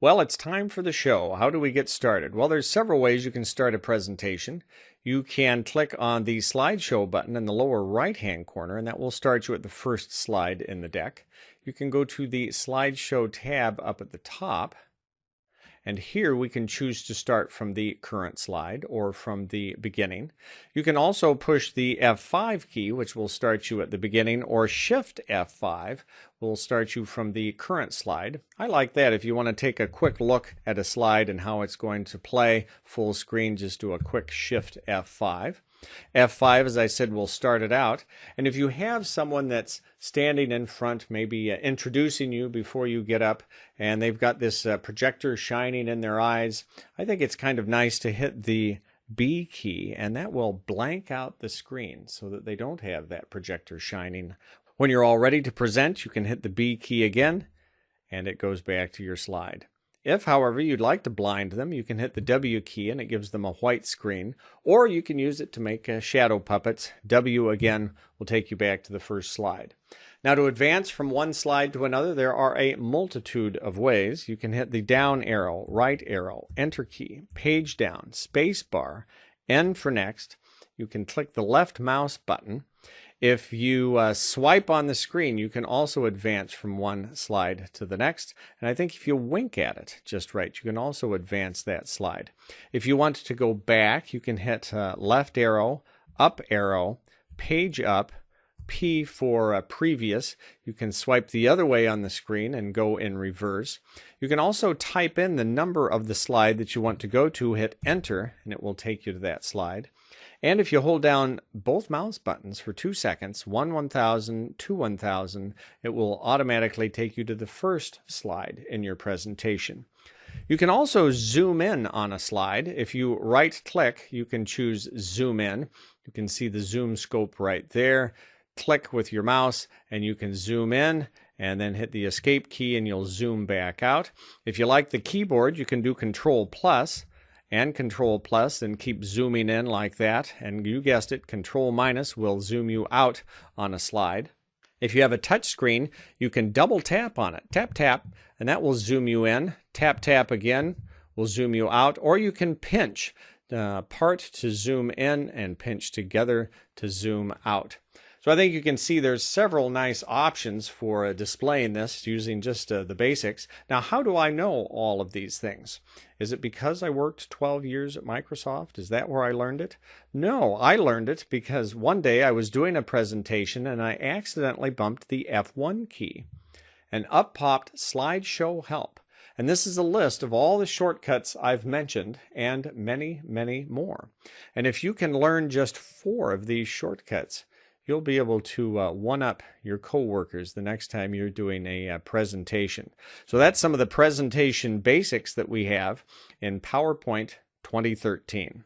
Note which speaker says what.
Speaker 1: Well, it's time for the show. How do we get started? Well, there's several ways you can start a presentation. You can click on the slideshow button in the lower right-hand corner, and that will start you at the first slide in the deck. You can go to the slideshow tab up at the top, and here we can choose to start from the current slide or from the beginning. You can also push the F5 key, which will start you at the beginning, or Shift F5 will start you from the current slide. I like that. If you want to take a quick look at a slide and how it's going to play full screen, just do a quick Shift F5. F5, as I said, will start it out. And if you have someone that's standing in front, maybe introducing you before you get up, and they've got this projector shining in their eyes, I think it's kind of nice to hit the B key, and that will blank out the screen so that they don't have that projector shining. When you're all ready to present, you can hit the B key again, and it goes back to your slide. If, however, you'd like to blind them, you can hit the W key and it gives them a white screen, or you can use it to make shadow puppets. W again will take you back to the first slide. Now, to advance from one slide to another, there are a multitude of ways. You can hit the down arrow, right arrow, enter key, page down, space bar, N for next. You can click the left mouse button. If you swipe on the screen, you can also advance from one slide to the next. And I think if you wink at it just right, you can also advance that slide. If you want to go back, you can hit left arrow, page up, P for previous. You can swipe the other way on the screen and go in reverse. You can also type in the number of the slide that you want to go to, hit enter, and it will take you to that slide. And if you hold down both mouse buttons for 2 seconds, 1000, 1000, it will automatically take you to the first slide in your presentation. You can also zoom in on a slide. If you right-click, you can choose Zoom In. You can see the zoom scope right there. Click with your mouse, and you can zoom in, and then hit the Escape key, and you'll zoom back out. If you like the keyboard, you can do Control+ and Control+ and keep zooming in like that, and you guessed it, Control- will zoom you out on a slide. If you have a touch screen, you can double tap on it. Tap, tap, and that will zoom you in. Tap, tap again will zoom you out, or you can pinch part to zoom in and pinch together to zoom out. So I think you can see there's several nice options for displaying this using just the basics. Now, how do I know all of these things? Is it because I worked 12 years at Microsoft? Is that where I learned it? No, I learned it because one day I was doing a presentation and I accidentally bumped the F1 key. And up popped Slideshow Help. And this is a list of all the shortcuts I've mentioned and many, many more. And if you can learn just 4 of these shortcuts, you'll be able to one-up your coworkers the next time you're doing a presentation. So that's some of the presentation basics that we have in PowerPoint 2013.